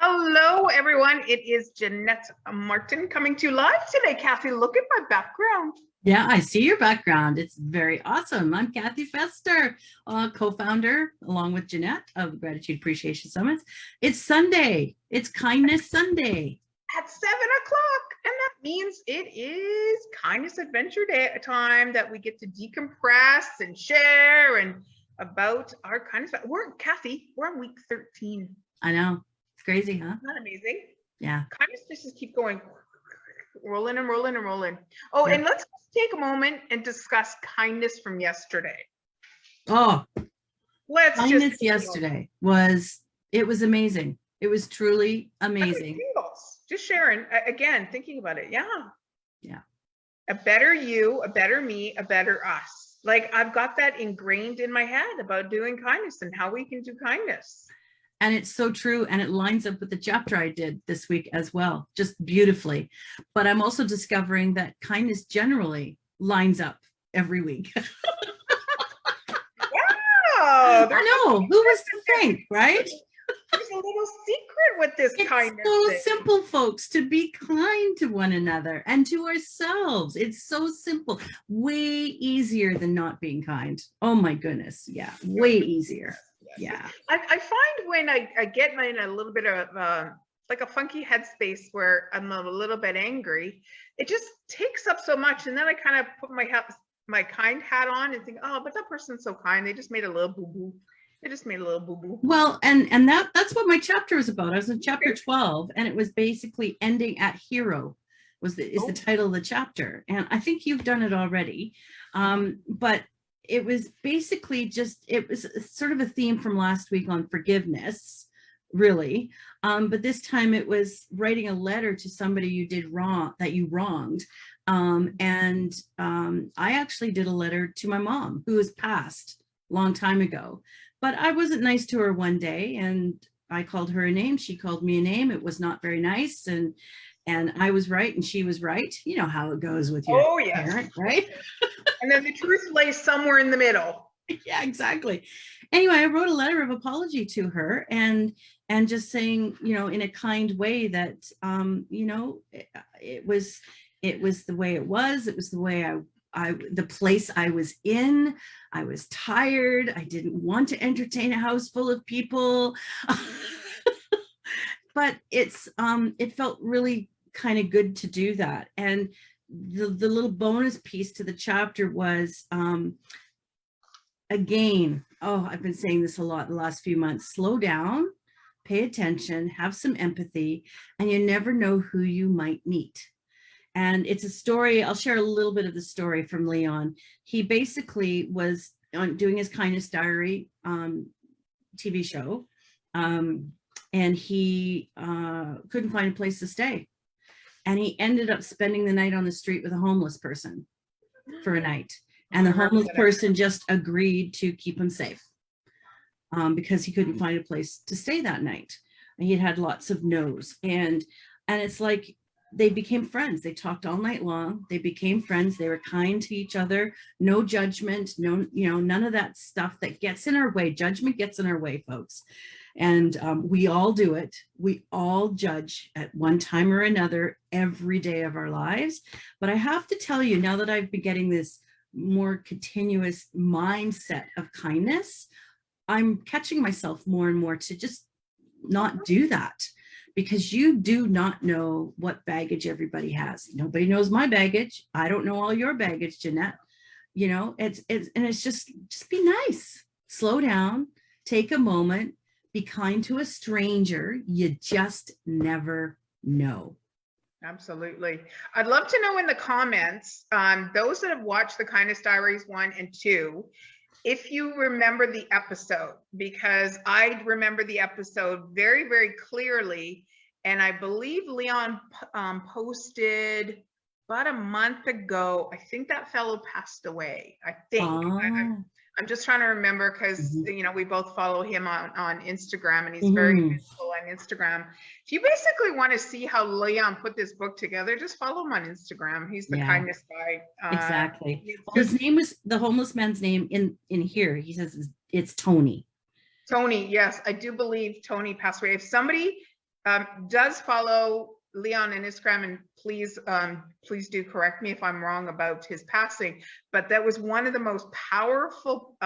Hello, everyone. It is Jeanette Martin coming to you live today. Kathy, look at my background. Yeah, I see your background. It's very awesome. I'm Kathy Fester, co-founder, along with Jeanette of Gratitude Appreciation Summits. It's Sunday. It's Kindness Sunday. At 7 o'clock. And that means it is Kindness Adventure Day, a time that we get to decompress and share and about our kindness. Kathy, we're on week 13. I know. It's crazy, huh? Isn't that amazing? Yeah. Kindness just keep going, rolling and rolling and rolling. Oh, yeah. And let's take a moment and discuss kindness from yesterday. Oh, kindness yesterday was amazing. It was truly amazing. Just sharing, again, thinking about it. Yeah. Yeah. A better you, a better me, a better us. Like I've got that ingrained in my head about doing kindness and how we can do kindness. And it's so true. And it lines up with the chapter I did this week as well, just beautifully. But I'm also discovering that kindness generally lines up every week. Wow. I know. Who was to think, right? There's a little secret with this kindness. It's so simple, folks, to be kind to one another and to ourselves. It's so simple. Way easier than not being kind. Oh my goodness. Yeah. Way easier. Yeah. I find when I get in a little bit of like a funky headspace where I'm a little bit angry, it just takes up so much. And then I kind of put my kind hat on and think, oh, but that person's so kind. They just made a little boo-boo. They just made a little boo-boo. Well, and that's what my chapter was about. I was in chapter 12, and it was basically ending at hero is the title of the chapter. And I think you've done it already. But it was basically it was sort of a theme from last week on forgiveness, really. But this time it was writing a letter to somebody you did wrong, that you wronged. I actually did a letter to my mom, who has passed a long time ago. But I wasn't nice to her one day, and I called her a name. She called me a name. It was not very nice. And I was right and she was right. You know how it goes with your parent, right? And then the truth lays somewhere in the middle. Yeah, exactly. Anyway, I wrote a letter of apology to her and just saying, in a kind way that, it was the way it was. It was the way the place I was in. I was tired. I didn't want to entertain a house full of people. But it felt really kind of good to do that. And the little bonus piece to the chapter was, again, I've been saying this a lot the last few months, slow down, pay attention, have some empathy, and you never know who you might meet. And it's a story. I'll share a little bit of the story from Leon. He basically was doing his Kindness Diary TV show, and he couldn't find a place to stay. And he ended up spending the night on the street with a homeless person for a night. And the homeless person just agreed to keep him safe because he couldn't find a place to stay that night. And he had lots of no's. And it's like, they became friends. They talked all night long. They became friends. They were kind to each other. No judgment, none of that stuff that gets in our way. Judgment gets in our way, folks. And we all do it. We all judge at one time or another every day of our lives. But I have to tell you, now that I've been getting this more continuous mindset of kindness, I'm catching myself more and more to just not do that. Because you do not know what baggage everybody has. Nobody knows my baggage. I don't know all your baggage, Jeanette. It's just be nice. Slow down, take a moment, be kind to a stranger. You just never know. Absolutely. I'd love to know in the comments, those that have watched the Kindness Diaries 1 and 2, if you remember the episode, because I remember the episode very, very clearly. And I believe Leon posted about a month ago. I think that fellow passed away. I think. I'm just trying to remember because, we both follow him on Instagram, and he's very useful on Instagram. If you basically want to see how Leon put this book together, just follow him on Instagram. He's the kindness guy. Exactly. His name was, the homeless man's name in here, he says it's Tony. Tony, yes. I do believe Tony passed away. If somebody does follow Leon on Instagram, and please do correct me if I'm wrong about his passing, but that was one of the most powerful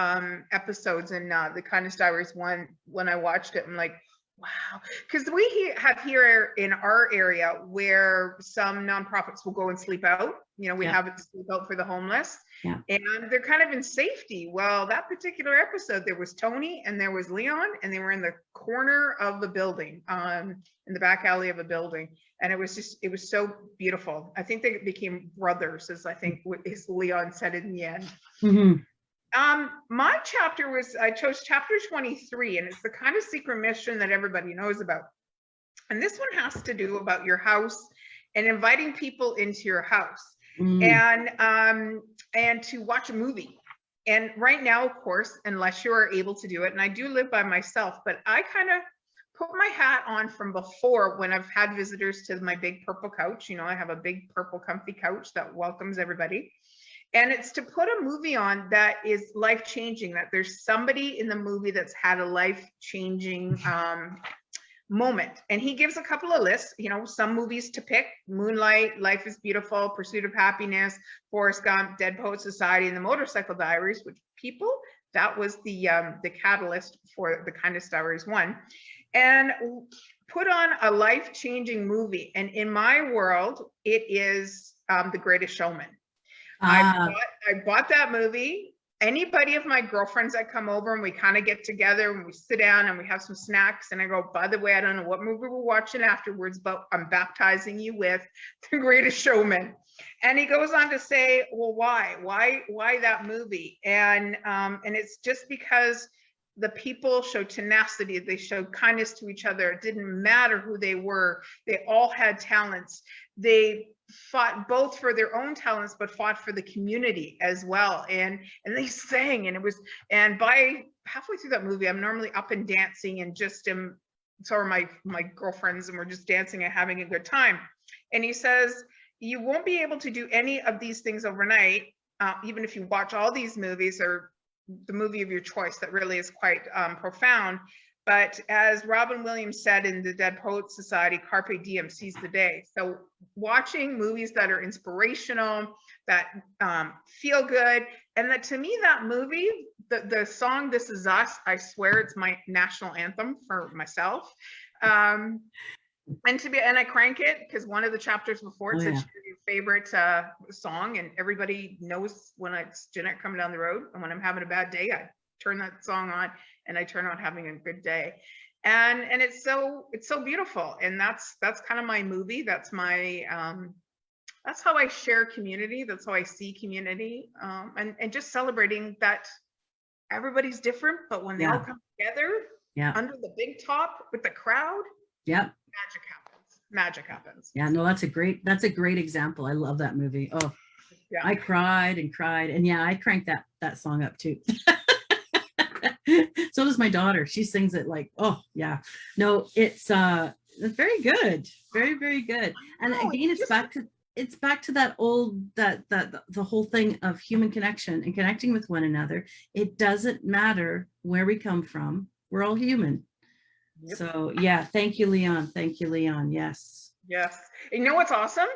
episodes in the Kindness Diaries one. When I watched it, I'm like, wow, because we have here in our area where some nonprofits will go and sleep out. You know, we have it sleep out for the homeless, and they're kind of in safety. Well, that particular episode, there was Tony and there was Leon, and they were in the corner of the building, in the back alley of a building, and it was so beautiful. I think they became brothers, as I think as Leon said in the end. Mm-hmm. My chapter was, I chose chapter 23, and it's the kind of secret mission that everybody knows about. And this one has to do about your house and inviting people into your house, and to watch a movie. And right now, of course, unless you are able to do it, and I do live by myself, but I kind of put my hat on from before when I've had visitors to my big purple couch. You know, I have a big purple comfy couch that welcomes everybody. And it's to put a movie on that is life-changing, that there's somebody in the movie that's had a life-changing moment. And he gives a couple of lists, you know, some movies to pick: Moonlight, Life is Beautiful, Pursuit of Happiness, Forrest Gump, Dead Poet Society, and The Motorcycle Diaries, which that was the catalyst for the Kindness Diaries one. And put on a life-changing movie. And in my world, it is The Greatest Showman. I bought that movie. Anybody of my girlfriends that come over and we kind of get together and we sit down and we have some snacks, and I go, by the way, I don't know what movie we're watching afterwards, but I'm baptizing you with The Greatest Showman. And he goes on to say, well, why that movie? And it's just because the people showed tenacity, they showed kindness to each other. It didn't matter who they were. They all had talents. They fought both for their own talents, but fought for the community as well. And they sang, and by halfway through that movie, I'm normally up and dancing, and so are my girlfriends, and we're just dancing and having a good time. And he says, you won't be able to do any of these things overnight, even if you watch all these movies or the movie of your choice that really is quite profound. But as Robin Williams said in the Dead Poet Society, carpe diem, seize the day. So watching movies that are inspirational, that feel good, and that, to me, that movie, the song "This Is Us," I swear it's my national anthem for myself. And I crank it because one of the chapters before it said your favorite song, and everybody knows when it's Jeanette coming down the road, and when I'm having a bad day, I turn that song on and I turn on having a good day. And it's so beautiful. And that's kind of my movie. That's my that's how I share community. That's how I see community. And just celebrating that everybody's different, but when they all come together under the big top with the crowd, magic happens. Yeah, no, that's a great example. I love that movie. Oh, I cried and cried, and I cranked that song up too. So does my daughter. She sings it like, oh yeah. No, it's very good, very, very good. And again, it's back to that old the whole thing of human connection and connecting with one another. It doesn't matter where we come from. We're all human. Yep. So thank you, Leon. Thank you, Leon. Yes. Yes. And you know what's awesome?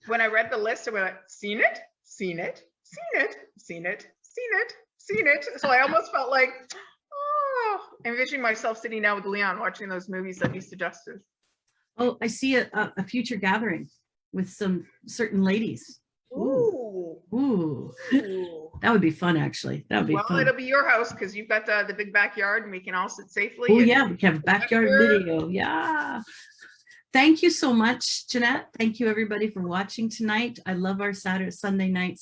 When I read the list, I went, seen it, seen it, seen it, seen it, seen it, seen it. So I almost felt like, envisioning myself sitting down with Leon watching those movies that he suggested. Oh, I see a future gathering with some certain ladies. Ooh. That would be fun, actually. That would be fun. Well, it'll be your house because you've got the big backyard, and we can all sit safely. Oh yeah, we can have a backyard video. Yeah. Thank you so much, Jeanette. Thank you, everybody, for watching tonight. I love our Sunday night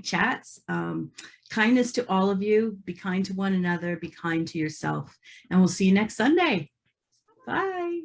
chats. Kindness to all of you. Be kind to one another. Be kind to yourself. And we'll see you next Sunday. Bye.